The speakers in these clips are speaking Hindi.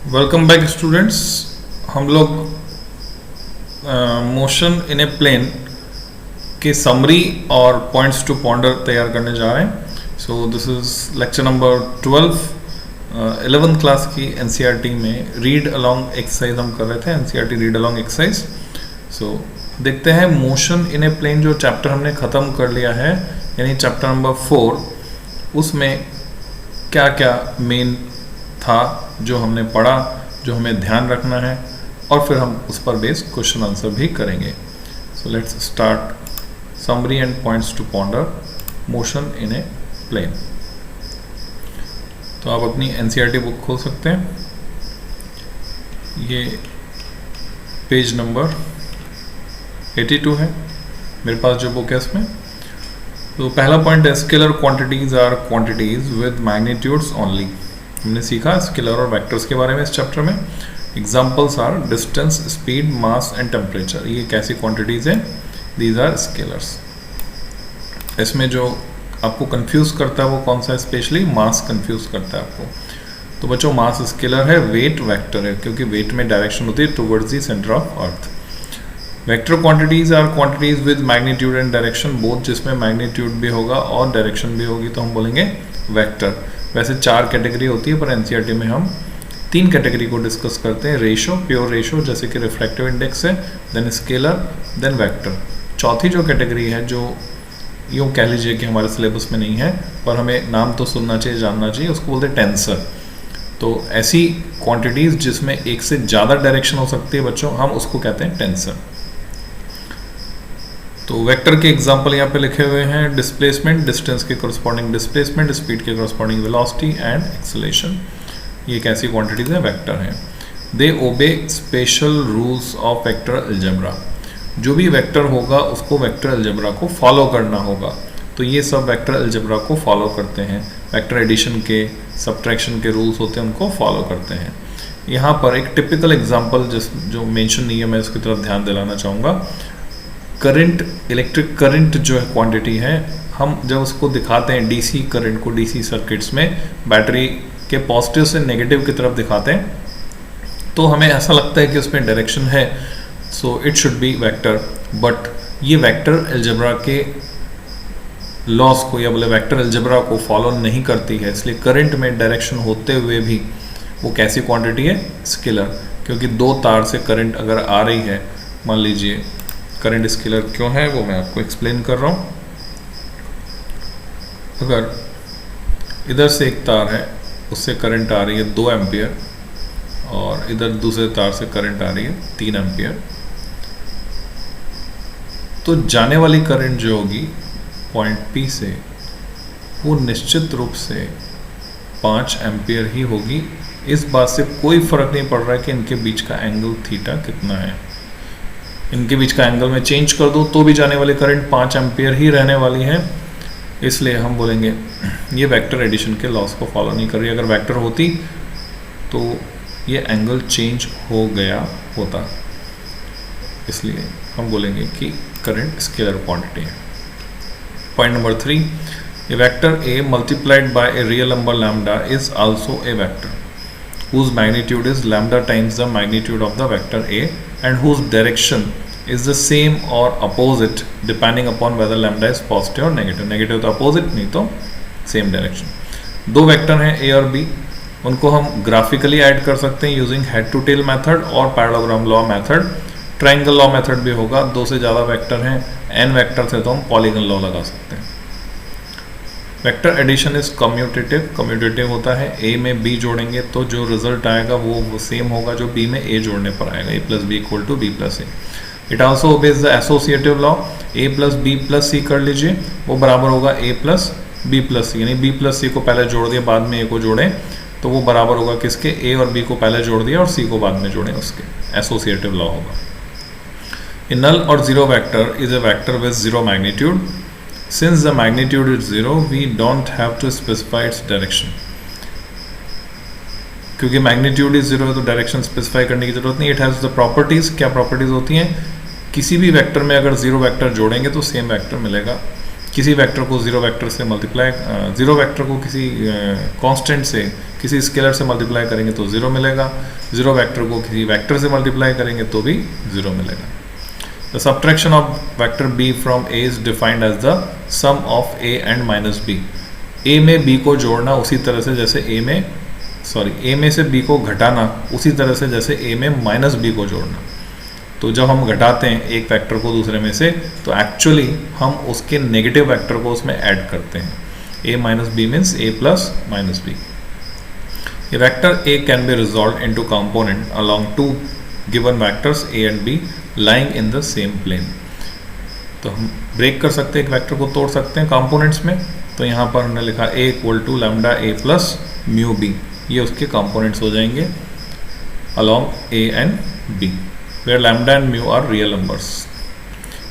Welcome back students. हम लोग मोशन इन ए प्लेन के समरी और पॉइंट्स टू पॉन्डर तैयार करने जा रहे हैं। So this is lecture number 12 11th class की एनसीईआरटी में रीड अलोंग एक्सरसाइज हम कर रहे थे। NCERT read along exercise. So देखते हैं मोशन इन ए प्लेन जो चैप्टर हमने ख़त्म कर लिया है, यानी चैप्टर नंबर 4, उसमें क्या क्या मेन था जो हमने पढ़ा, जो हमें ध्यान रखना है, और फिर हम उस पर बेस्ड क्वेश्चन आंसर भी करेंगे। So let's start summary and points to ponder motion in a plane. तो आप अपनी एनसीईआरटी बुक खोल सकते हैं। ये पेज नंबर 82 है मेरे पास जो बुक है इसमें। तो पहला पॉइंट है scalar quantities are quantities with magnitudes only. हमने सीखा स्केलर और वेक्टर्स के बारे में इस चैप्टर में। Examples are distance, speed, mass and temperature. ये कैसी क्वांटिटीज हैं? These are scalars. इसमें जो आपको कंफ्यूज करता है वो कौन सा है? स्पेशली मास कंफ्यूज करता है आपको। तो बच्चों मास स्केलर है, वेट वेक्टर है, क्योंकि वेट में डायरेक्शन होती है towards the centre of earth. Vector quantities are quantities with magnitude and direction both, जिसमें मैग्नीट्यूड भी होगा और डायरेक्शन भी होगी, तो हम बोलेंगे वेक्टर। वैसे 4 कैटेगरी होती है, पर एनसीईआरटी में हम 3 कैटेगरी को डिस्कस करते हैं। रेशो, प्योर रेशो, जैसे कि रिफ्रैक्टिव इंडेक्स है, देन स्केलर, देन वेक्टर। चौथी जो कैटेगरी है, जो यूँ कह लीजिए कि हमारे सिलेबस में नहीं है पर हमें नाम तो सुनना चाहिए, जानना चाहिए, उसको बोलते हैं टेंसर। तो ऐसी क्वांटिटीज जिसमें एक से ज़्यादा डायरेक्शन हो सकती है बच्चों, हम उसको कहते हैं टेंसर। तो वेक्टर के एग्जांपल यहाँ पे लिखे हुए हैं। डिस्प्लेसमेंट, डिस्टेंस के करस्पॉन्डिंग डिस्प्लेसमेंट, स्पीड के करस्पॉन्डिंग वेलोसिटी एंड एक्सेलरेशन। ये कैसी क्वांटिटीज है? वेक्टर हैं। They obey special rules of vector algebra. जो भी वेक्टर होगा उसको वेक्टर अलजेब्रा को फॉलो करना होगा। तो ये सब वेक्टर अलजेब्रा को फॉलो करते हैं। वेक्टर एडिशन के, सब्ट्रैक्शन के रूल्स होते हैं, उनको फॉलो करते हैं। यहाँ पर एक टिपिकल एग्जाम्पल जो मेंशन नहीं है, मैं उसकी तरफ ध्यान दिलाना चाहूँगा। करंट, इलेक्ट्रिक करंट जो है क्वांटिटी है, हम जब उसको दिखाते हैं डीसी करंट को, डीसी सर्किट्स में बैटरी के पॉजिटिव से नेगेटिव की तरफ दिखाते हैं, तो हमें ऐसा लगता है कि उसमें डायरेक्शन है, so it should be vector. But ये वेक्टर अलजेब्रा के लॉस को, या बोले वेक्टर अलजेब्रा को फॉलो नहीं करती है। इसलिए करंट में डायरेक्शन होते हुए भी वो कैसी क्वांटिटी है? स्केलर। क्योंकि 2 तार से करंट अगर आ रही है, मान लीजिए, करंट स्केलर क्यों है वो मैं आपको एक्सप्लेन कर रहा हूँ। अगर इधर से एक तार है, उससे करंट आ रही है 2 एम्पियर, और इधर दूसरे तार से करंट आ रही है 3 एम्पियर, तो जाने वाली करंट जो होगी पॉइंट P से, वो निश्चित रूप से 5 एम्पियर ही होगी। इस बात से कोई फर्क नहीं पड़ रहा है कि इनके बीच का एंगल थीटा कितना है। इनके बीच का एंगल में चेंज कर दो तो भी जाने वाली करंट 5 एम्पियर ही रहने वाली है। इसलिए हम बोलेंगे ये वेक्टर एडिशन के लॉस को फॉलो नहीं कर रही। अगर वेक्टर होती तो ये एंगल चेंज हो गया होता। इसलिए हम बोलेंगे कि करंट स्केलर क्वांटिटी है। Point number 3, A vector A multiplied by a real number lambda is also a vector whose magnitude is lambda times the magnitude of the vector A and whose direction is the same or opposite depending upon whether lambda is positive or negative. Negative तो opposite, नहीं तो same direction. 2 वेक्टर हैं A और B, उनको हम ग्राफिकली ऐड कर सकते हैं using head to tail method और parallelogram law method. Triangle law method भी होगा। 2 से ज़्यादा वेक्टर हैं, n वेक्टर थे तो हम पॉलीगन लॉ लगा सकते हैं। Vector addition is commutative. Commutative होता है ए में b जोड़ेंगे तो जो रिजल्ट आएगा वो सेम होगा जो b में a जोड़ने पर आएगा। a plus B equal to B plus A. It also obeys the associative law. a plus B plus C कर लीजिए, वो बराबर होगा a plus B plus C. यानी b प्लस सी को पहले जोड़ दिया, बाद में a को जोड़ें तो वो बराबर होगा किसके? a और b को पहले जोड़ दिया और c को बाद में जोड़ें, उसके एसोसिएटिव लॉ होगा। ए नल और zero vector is a vector with zero magnitude. Since the magnitude is 0, we don't have to specify its direction. क्योंकि मैग्नीट्यूड इज 0 है तो डायरेक्शन स्पेसिफाई करने की जरूरत नहीं। It has the properties. क्या प्रॉपर्टीज होती हैं? किसी भी वेक्टर में अगर 0 वेक्टर जोड़ेंगे तो सेम वेक्टर मिलेगा। किसी वेक्टर को जीरो वेक्टर से मल्टीप्लाई, जीरो वेक्टर को किसी कांस्टेंट से, किसी स्केलर से मल्टीप्लाई करेंगे तो 0 मिलेगा, 0 वेक्टर को किसी वेक्टर से मल्टीप्लाई करेंगे तो भी 0 मिलेगा। The subtraction of vector b from a is defined as the sum of a and minus b। a में b को जोड़ना उसी तरह से जैसे a में से b को घटाना उसी तरह से जैसे a में माइनस b को जोड़ना। तो जब हम घटाते हैं एक वेक्टर को दूसरे में से तो एक्चुअली हम उसके नेगेटिव वेक्टर को उसमें ऐड करते हैं। a minus B means a plus minus B. A vector A can be resolved into component along two given vectors A and B lying in the same plane। तो हम ब्रेक कर सकते हैं, एक वेक्टर को तोड़ सकते हैं कंपोनेंट्स में। तो यहाँ पर हमने लिखा A equal to lambda A plus mu B, ये उसके कंपोनेंट्स हो जाएंगे along A and B where lambda and mu are real numbers।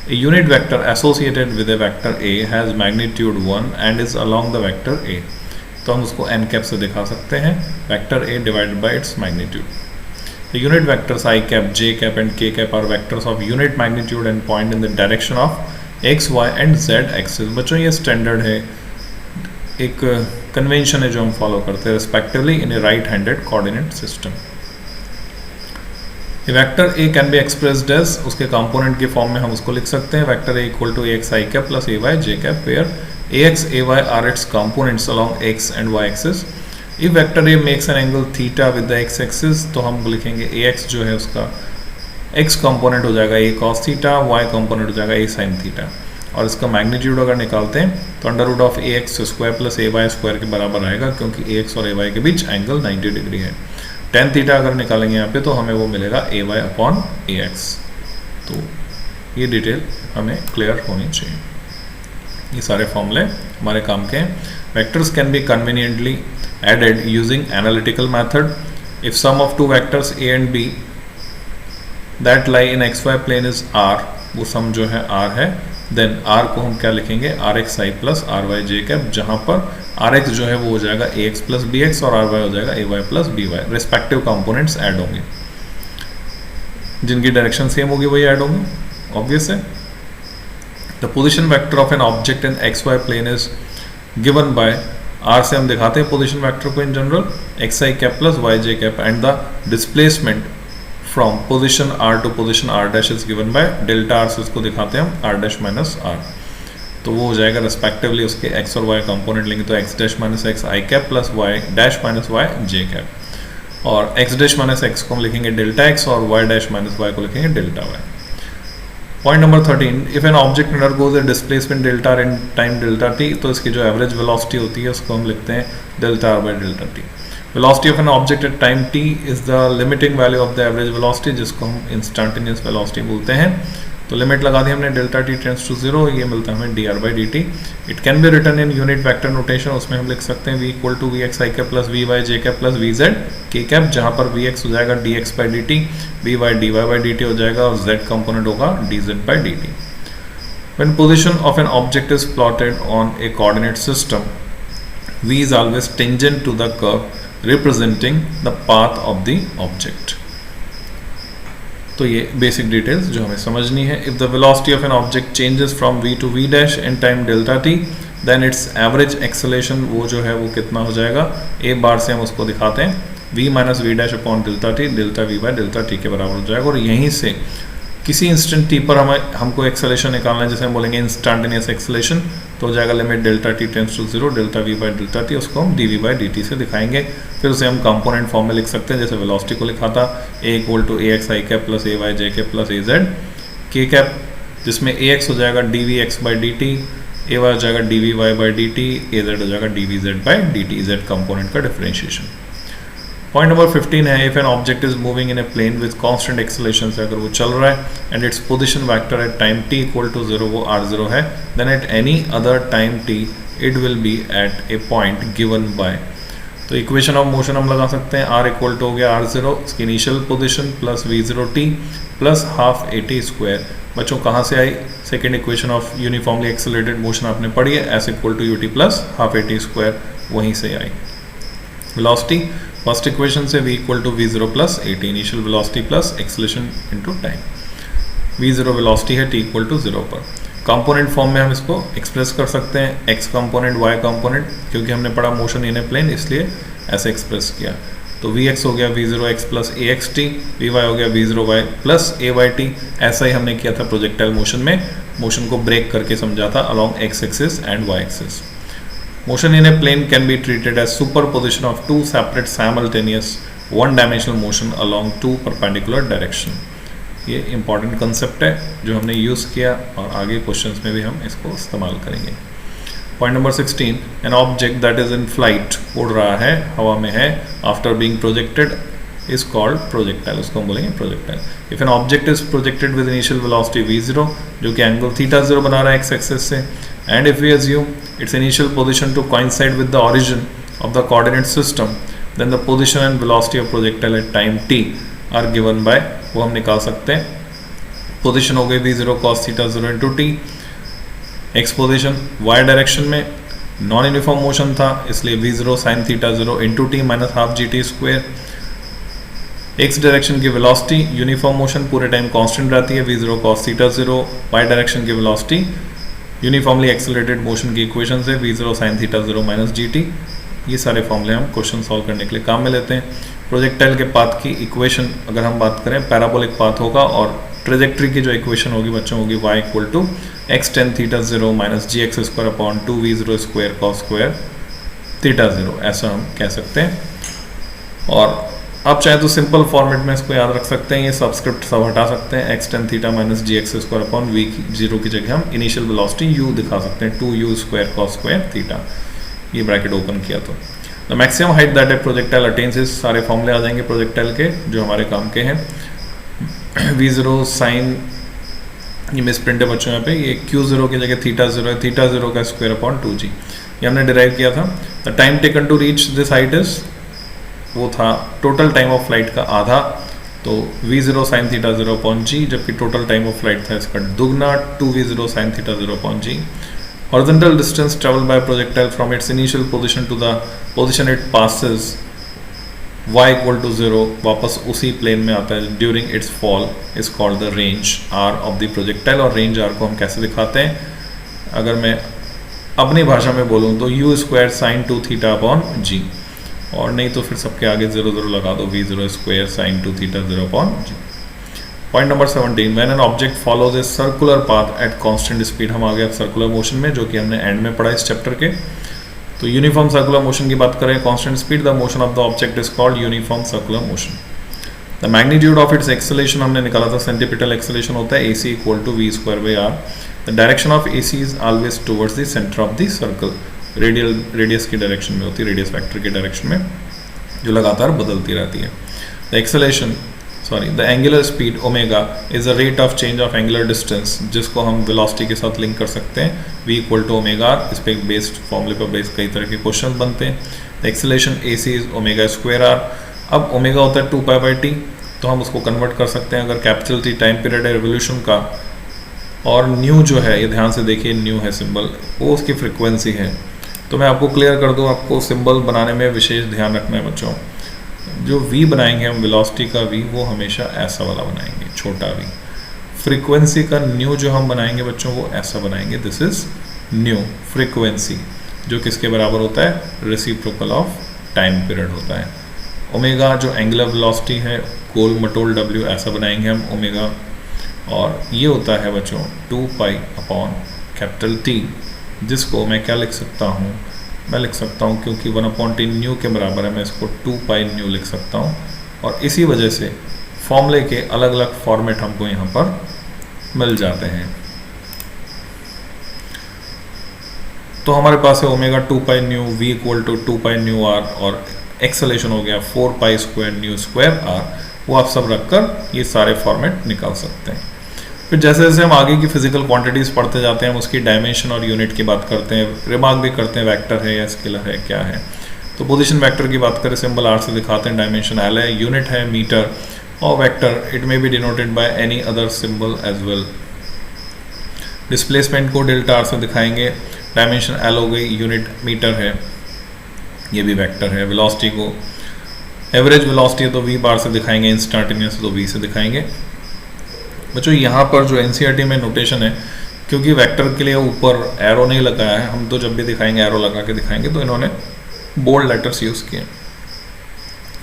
A unit vector associated with a vector A has magnitude 1 and is along the vector A। तो हम उसको n कैप से दिखा सकते हैं, vector a divided by its magnitude. The unit vectors I cap, j cap and k cap are vectors of unit magnitude and point in the direction of x, y and z axis। बच्चों ये स्टैंडर्ड है, एक कन्वेंशन है जो हम फॉलो करते हैं respectively in a right handed coordinate system. Vector a can be expressed as, उसके कंपोनेंट के फॉर्म में हम उसको लिख सकते हैं vector a equal to ax I cap plus ay j cap where ax ay are its components along x and y axis। if vector a makes an angle theta with the x axis तो हम लिखेंगे ax जो है उसका x कंपोनेंट हो जाएगा a cos theta, y component हो जाएगा a sin थीटा। और इसका मैग्नीट्यूड अगर निकालते हैं तो under root of ax square plus ay square के बराबर आएगा, क्योंकि ax और ay के बीच एंगल 90 डिग्री है। tan थीटा अगर निकालेंगे यहाँ पे तो हमें वो मिलेगा ay अपॉन ax। तो ये डिटेल हमें क्लियर होनी चाहिए। ये सारे फॉर्मूले हमारे काम के हैं। Vectors can be conveniently added using analytical method. If sum of two vectors a and b that lie in x y plane is r, वो सम जो है r है, देन r को हम क्या लिखेंगे rx i plus ry j cap, जहाँ पर rx जो है वो हो जाएगा ax प्लस bx और ry हो जाएगा ay plus by। Respective components add होंगे, जिनकी डायरेक्शन सेम होगी वही ऐड होंगे, ऑब्वियस है। The position vector of an object in xy plane is given by r से हम दिखाते हैं पोजीशन वेक्टर को in general xi cap plus yj cap and the displacement from position r to position r dash is given by delta r से इसको दिखाते हैं हम r डैश माइनस r। तो वो हो जाएगा रिस्पेक्टिवली उसके x और y कंपोनेंट लेंगे तो x dash minus x i cap plus y dash minus y j cap, और x डैश माइनस x को हम लिखेंगे डेल्टा x और y डैश माइनस y को लिखेंगे delta y। Point number 13, if an object undergoes A displacement delta r in time delta t, तो इसकी जो एवरेज वेलोसिटी होती है उसको हम लिखते हैं delta r bye delta t। Velocity of an object at time t is the limiting value of the average velocity, जिसको हम इंस्टेंटेनियस वेलोसिटी बोलते हैं। तो लिमिट लगा दी हमने डेल्टा t टेंड्स टू 0, ये मिलता है हमें dr by dt। It can be written in unit vector notation, उसमें हम लिख सकते हैं v equal to vx i cap plus vy j cap plus vz k cap, जहाँ पर vx हो जाएगा dx by dt, vy dy by dt हो जाएगा और z कंपोनेंट होगा dz by dt। When position of an object is plotted on a coordinate system, v is always tangent to the curve representing the path of the object। तो ये बेसिक डिटेल्स जो हमें समझनी है। If the velocity of an object changes from v to v dash in time delta t, then its average acceleration वो जो है वो कितना हो जाएगा, a बार से हम उसको दिखाते हैं v minus v dash upon delta t, delta v by delta t के बराबर हो जाएगा। और यहीं से किसी इंस्टेंट t पर हमको एक्सेलेरेशन निकालना है, जैसे हम बोलेंगे इंस्टेंटेनियस एक्सेलेरेशन, तो हो जाएगा limit delta t tends to 0 delta v by delta t, उसको हम dv बाय dt से दिखाएंगे। फिर उसे हम कंपोनेंट फॉर्म में लिख सकते हैं, जैसे वेलोसिटी को लिखा था a equal to ax i cap plus ay j cap plus az k cap, जिसमें ax हो जाएगा dvx बाय dt, ay हो जाएगा dvy बाय dt, az हो जाएगा dvz by dt, z component का डिफरेंशिएशन। पॉइंट नंबर 15 है, if an object is moving in a plane with constant acceleration से अगर वो चल रहा है and its position vector at time t equal to 0 वो r0 है, then at any other time t it will be at a point given by. तो इक्वेशन ऑफ मोशन हम लगा सकते हैं, r इक्वल टू हो गया r0 इसकी initial position plus v0t plus half at square. बच्चों कहाँ से आई, second equation of uniformly accelerated motion आपने पढ़ी है, s equal to ut plus half at square, वहीं से आई। वेलोसिटी फर्स्ट इक्वेशन से v equal to v0 plus at, initial velocity plus acceleration into time. v0 velocity है t इक्वल टू 0 पर। कंपोनेंट फॉर्म में हम इसको एक्सप्रेस कर सकते हैं, x कंपोनेंट y कंपोनेंट, क्योंकि हमने पढ़ा मोशन इन ए प्लेन, इसलिए ऐसे एक्सप्रेस किया। तो वी एक्स हो गया v zero x plus a x t, v y हो गया v zero y plus a y t. ऐसा ही हमने किया था प्रोजेक्टाइल मोशन में, मोशन को ब्रेक करके समझा था along x axis and y axis. Motion in a plane can be treated as superposition of two separate simultaneous one-dimensional motion along two perpendicular direction। ये important concept है जो हमने use किया और आगे questions में भी हम इसको इस्तेमाल करेंगे। Point number 16, an object that is in flight, उड़ रहा है, हवा में है, after being projected is called projectile, उसको हम बोलेंगे projectile। If an object is projected with initial velocity v0 जो कि angle theta 0 बना रहा है x axis से, and if we assume its initial position to coincide with the origin of the coordinate system, then the position and velocity of projectile at time t are given by, वो हम निकाल सकते हैं। पोजिशन हो गई v0 cos theta 0 into t, x position y direction में, नॉन यूनिफॉर्म मोशन था इसलिए v0 sin theta 0 into t minus half G T square. X direction की वेलोसिटी यूनिफॉर्म मोशन पूरे टाइम कांस्टेंट रहती है v0 cos theta 0, y direction की वेलोसिटी यूनिफॉर्मली एक्सेलरेटेड मोशन की इक्वेशन से v0 sin theta 0 minus G T. ये सारे फॉर्मूले हम क्वेश्चन सॉल्व करने के लिए काम में लेते हैं। प्रोजेक्टाइल के पाथ की इक्वेशन अगर हम बात करें, पैराबोलिक पाथ होगा और ट्रेजेक्ट्री की जो इक्वेशन होगी बच्चों होगी y equal to x tan theta 0 minus g x square upon 2 v0 square cos square theta 0, ऐसा हम कह सकते हैं। और आप चाहे तो सिंपल फॉर्मेट में इसको याद रख सकते हैं, ये सबस्क्रिप्ट सब हटा सकते हैं, x tan theta minus g x square upon v zero की जगह हम इनिशियल वेलोसिटी u दिखा सकते हैं 2u square cos square theta, ये ब्रैकेट ओपन किया तो the maximum height that A projectile attains, इस सारे फॉर्मूले आ जाएंगे प्रोजेक्टाइल के जो हमारे काम के हैं। v0 साइन, ये मिस प्रिंट है बच्चों यहाँ पे, ये q0 की जगह थीटा 0 है, थीटा 0 का स्क्वायर अपॉन 2g, ये हमने डिराइव किया था। The time taken to reach this height is, वो था टोटल टाइम ऑफ फ्लाइट का आधा, तो v0 sin theta 0 upon g, जबकि टोटल टाइम ऑफ फ्लाइट था इसका दुगना 2v0 sin theta 0 upon g। Horizontal distance travel by projectile from its initial position to the position it passes y equal to 0, वापस उसी प्लेन में आता है during its fall, is called the range r of the projectile. और रेंज r को हम कैसे दिखाते हैं, अगर मैं अपनी भाषा में बोलूँ तो u square sine 2 theta upon g, और नहीं तो फिर सबके आगे 0 0 लगा दो, v0 square sine 2 theta 0 upon g। Point number 17, when an object follows a circular path at constant speed, हम आ गए सर्कुलर मोशन में जो कि हमने एंड में पढ़ा इस चैप्टर के। तो यूनिफॉर्म सर्कुलर मोशन की बात करें constant speed, the motion of the object is called uniform circular motion. The magnitude of its acceleration हमने निकाला था, सेंटीपिटल एक्सेलेरेशन होता है ac equal to v square by r। The direction of ac is always towards the centre of the circle, radius की डायरेक्शन में होती है, रेडियस वेक्टर की डायरेक्शन में जो लगातार बदलती रहती है। The acceleration the angular speed omega is the rate of change of angular distance, जिसको हम वेलोसिटी के साथ लिंक कर सकते हैं, v equal to omega r. इस पे बेस्ड फॉर्मूले पर बेस्ड कई तरह के क्वेश्चन बनते हैं। The acceleration ac is omega square r. अब ओमेगा होता है 2 पाई बाई टी, तो हम उसको कन्वर्ट कर सकते हैं, अगर कैपिटल टी टाइम पीरियड है रिवोल्यूशन का, और न्यू जो है, ये ध्यान से देखिए न्यू है सिंबल, वो उसकी फ्रिक्वेंसी है। तो मैं आपको क्लियर कर दूं, आपको सिंबल बनाने में विशेष ध्यान रखना है बच्चों। जो v बनाएंगे हम वेलोसिटी का v, वो हमेशा ऐसा वाला बनाएंगे, छोटा v। फ्रीक्वेंसी का न्यू जो हम बनाएंगे बच्चों, वो ऐसा बनाएंगे, दिस इज न्यू फ्रीक्वेंसी, जो किसके बराबर होता है, रेसिप्रोकल ऑफ टाइम पीरियड होता है। ओमेगा जो एंगुलर वेलोसिटी है, गोल मटोल w, ऐसा बनाएंगे हम ओमेगा, और ये होता है बच्चों 2 पाई अपॉन कैपिटल T, जिसको मैं क्या लिख सकता हूँ, मैं लिख सकता हूँ क्योंकि 1/t न्यू के बराबर है, मैं इसको 2 पाई न्यू लिख सकता हूँ। और इसी वजह से फॉर्मूले के अलग अलग फॉर्मेट हमको यहाँ पर मिल जाते हैं। तो हमारे पास है omega 2 pi nu, v equal to 2 pi nu r, और एक्सेलेरेशन हो गया 4 pi square nu square r। वो आप सब रखकर ये सारे फॉर्मेट निकाल सकते हैं। फिर जैसे जैसे हम आगे की फिजिकल क्वांटिटीज़ पढ़ते जाते हैं, हम उसकी डायमेंशन और यूनिट की बात करते हैं, रिमार्क भी करते हैं वेक्टर है या स्केलर है क्या है। तो पोजीशन वेक्टर की बात करें, सिंबल r से दिखाते हैं, डायमेंशन l है, यूनिट है मीटर, और vector it may be denoted by any other symbol as well. Displacement को डेल्टा r से दिखाएंगे, डायमेंशन l हो गई, यूनिट मीटर है, ये भी वेक्टर है। वेलोसिटी को एवरेज वेलोसिटी है तो v बार से दिखाएंगे, इंस्टेंटेनियस तो v से दिखाएंगे। बच्चों यहाँ पर जो एनसीईआरटी में नोटेशन है, क्योंकि वेक्टर के लिए ऊपर एरो नहीं लगाया है, हम तो जब भी दिखाएंगे एरो लगा के दिखाएंगे, तो इन्होंने बोल्ड लेटर्स यूज़ किए।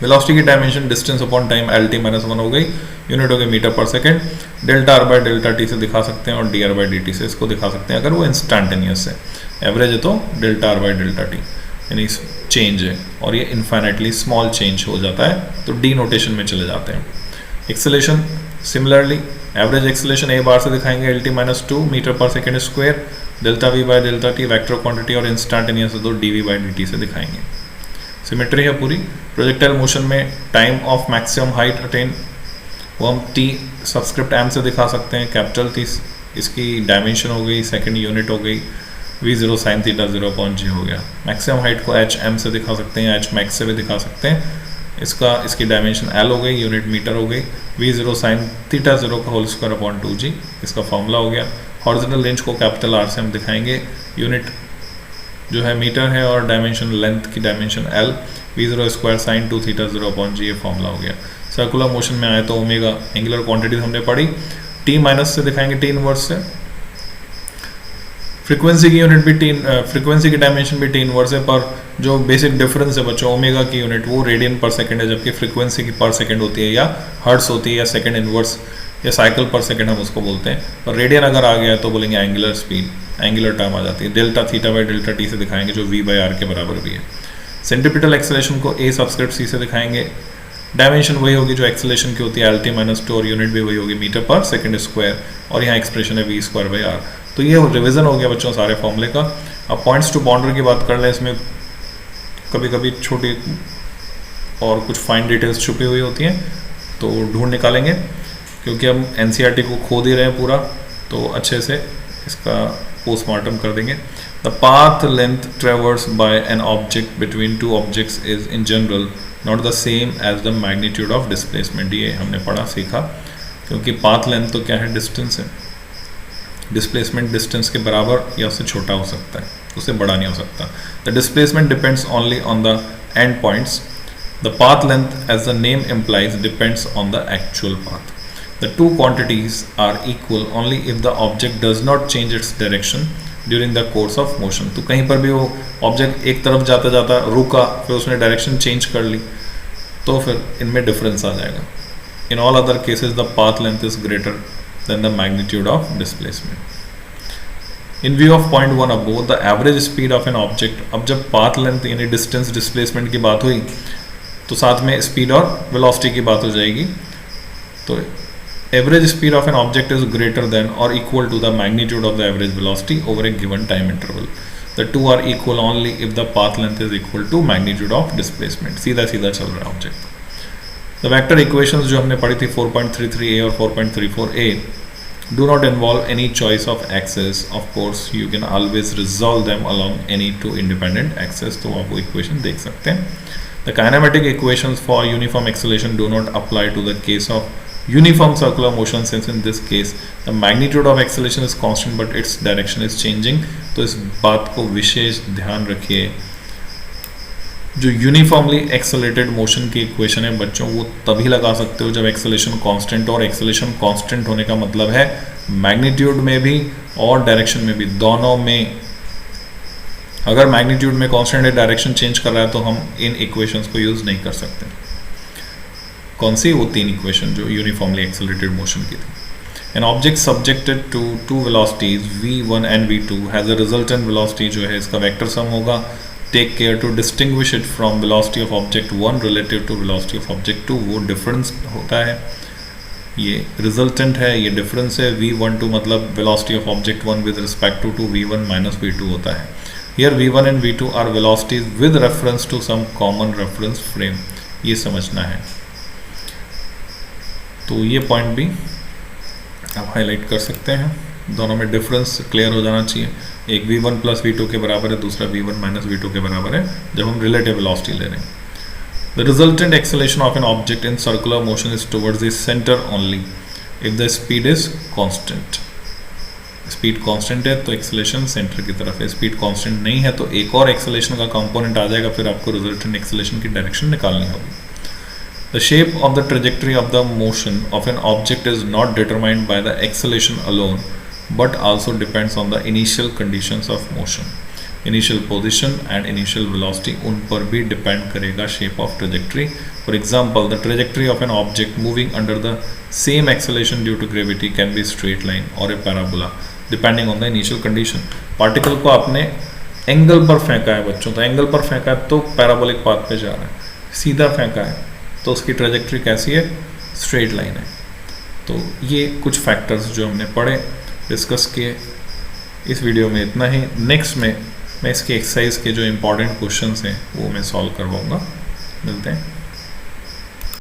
वेलोसिटी की dimension distance upon time L T minus one हो गई, यूनिट हो गई metre per second. Delta R by delta T से दिखा सकते हैं और D R by d t से इसको दिखा सकते हैं अगर वो इंस्टेंटेनियस है। एवरेज है तो delta R by delta T यानी चेंज है, और ये इन्फाइनाइटली स्मॉल चेंज हो जाता है तो डी नोटेशन में चले जाते हैं। Acceleration similarly average acceleration A bar से दिखाएंगे L T minus two metre per second square, delta v by delta t vector quantity, और इंस्टेंटेनियस है तो d v by d t से दिखाएंगे। सिमेट्री है पूरी। प्रोजेक्टाइल मोशन में time of maximum height attain वो हम टी सबस्क्रिप्ट एम से दिखा सकते हैं, कैपिटल टी इसकी डायमेंशन हो गई, सेकंड यूनिट हो गई, we zero sine theta 0/g हो गया। मैक्सिमम हाइट को एच एम से दिखा सकते हैं, एच मैक्स से भी दिखा सकते हैं, इसकी डायमेंशन एल हो गई, यूनिट मीटर हो गई, वी जीरो साइन थीटा 0 का होल स्क्वायर अपॉन 2g इसका फॉर्मूला हो गया। हॉरिजॉन्टल रेंज को कैपिटल आर से हम दिखाएंगे, यूनिट जो है मीटर है और डायमेंशन लेंथ की dimension L, we zero square sine 2 theta 0/g ये फॉर्मूला हो गया। सर्कुलर मोशन में आए तो ओमेगा एंगुलर क्वांटिटी हमने पढ़ी, टी माइनस से दिखाएंगे टी इनवर्स से। फ्रीक्वेंसी की यूनिट भी फ्रीक्वेंसी की डायमेंशन भी टी इनवर्स है, पर जो बेसिक डिफरेंस है बच्चों ओमेगा की यूनिट वो रेडियन पर सेकंड है, जबकि फ्रीक्वेंसी की पर सेकंड होती है या हर्ट्स होती है या सेकंड इनवर्स या साइकिल पर सेकंड हम उसको बोलते हैं। और रेडियन अगर आ गया तो बोलेंगे एंगुलर स्पीड, एंगुलर टर्म आ जाती है। Delta theta by delta T से दिखाएंगे जो वी बाई आर के बराबर भी है। सेंट्रीपिटल एक्सेलेरेशन को ए सबस्क्रिप्ट सी से दिखाएंगे, डायमेंशन वही होगी जो एक्सेलेरेशन की होती है एल टी माइनस टू, और यूनिट भी वही होगी मीटर पर सेकंड स्क्वायर, और यहाँ एक्सप्रेशन है वी स्क्वायर बाई आर। तो ये रिवीजन हो गया बच्चों सारे फॉर्मूले का। अब पॉइंट्स टू बाउंड्री की बात कर लें, इसमें कभी कभी छोटी और कुछ फाइन डिटेल्स छुपी हुई होती हैं तो ढूंढ निकालेंगे, क्योंकि हम एनसीईआरटी को खो दे रहे हैं पूरा, तो अच्छे से इसका पोस्टमार्टम कर देंगे। The path length traverse by an object between two objects is in general not the same as the magnitude of displacement. ये हमने पढ़ा सीखा, क्योंकि पाथ लेंथ तो क्या है, डिस्टेंस है, डिस्प्लेसमेंट डिस्टेंस के बराबर या उससे छोटा हो सकता है, उससे बड़ा नहीं हो सकता। The displacement depends only on the end points, the path length as the name implies depends on the actual path. The two quantities are equal only if the object does not change its direction during the course of motion। तो कहीं पर भी वो ऑब्जेक्ट एक तरफ जाता जाता रुका, फिर उसने डायरेक्शन चेंज कर ली, तो फिर इनमें डिफरेंस आ जाएगा। In all other cases the path length is greater than the magnitude of displacement. In view of point one above the average speed of an object, अब जब पाथ लेंथ यानी डिस्टेंस डिस्प्लेसमेंट की बात हुई तो साथ में स्पीड और वेलोसिटी की बात हो जाएगी। तो average speed of an object is greater than or equal to the magnitude of the average velocity over a given time interval. The two are equal only if the path length is equal to magnitude of displacement। सीधा सीधा चल रहा है ऑब्जेक्ट। The vector equations जो हमने पढ़ी थी 4.33a और 4.34a do not involve any choice of axis। Of course you can always resolve them along any two independent axes, तो आप वो equation देख सकते हैं। The kinematic equations for uniform acceleration do not apply to the case of uniform circular motion, since in this case the magnitude of acceleration is constant but its direction is changing। तो इस बात को विशेष ध्यान रखिए, जो यूनिफॉर्मली एक्सेलरेटेड मोशन की इक्वेशन है बच्चों वो तभी लगा सकते हो जब एक्सेलेरेशन कांस्टेंट, और एक्सेलेरेशन कांस्टेंट होने का मतलब है मैग्नीट्यूड में भी और डायरेक्शन में भी, दोनों में। अगर मैग्नीट्यूड में कांस्टेंट है, डायरेक्शन चेंज कर रहा है, तो हम इन इक्वेशंस को यूज नहीं कर सकते। कौन सी? वो तीन इक्वेशन जो यूनिफॉर्मली एक्सेलरेटेड मोशन की थी। An object subjected to two velocities v1 and v2 has a resultant velocity जो है इसका वेक्टर सम होगा। Take care to distinguish it from velocity of object 1 relative to velocity of object 2। वो डिफरेंस होता है, ये रिजल्टेंट है, ये डिफरेंस है। v12 मतलब velocity of object 1 with respect to v1 minus v2 होता है। Here v1 and v2 are velocities with reference to some common reference frame, ये समझना है। तो ये पॉइंट भी आप हाईलाइट कर सकते हैं, दोनों में डिफरेंस क्लियर हो जाना चाहिए। एक v1 प्लस v2 के बराबर है, दूसरा v1 माइनस v2 के बराबर है जब हम रिलेटिव वेलोसिटी ले रहे हैं। The resultant acceleration of an object in circular motion is towards the centre only if the speed is constant. Speed constant है तो एक्सेलेरेशन सेंटर की तरफ है, स्पीड कांस्टेंट नहीं है तो एक और एक्सेलेरेशन का कंपोनेंट आ जाएगा, फिर आपको रिजल्टेंट एक्सेलेरेशन की डायरेक्शन निकालनी होगी। The shape of the trajectory of the motion of an object is not determined by the acceleration alone, but also depends on the initial conditions of motion. Initial position and initial velocity उन पर भी depend करेगा shape of trajectory For example, the trajectory of an object moving under the same acceleration due to gravity can be straight line or a parabola depending on the initial condition. Particle को आपने एंगल पर फेंका है बच्चों, तो एंगल पर फेंका है तो पैराबोलिक पाथ पे जा रहा है, सीधा फेंका है तो उसकी ट्रेजेक्ट्री कैसी है, स्ट्रेट लाइन है। तो ये कुछ फैक्टर्स जो हमने पढ़े, डिस्कस किए। इस वीडियो में इतना ही। नेक्स्ट में मैं इसकी एक्सरसाइज के जो इंपॉर्टेंट क्वेश्चंस हैं वो मैं सॉल्व करवाऊंगा। मिलते हैं।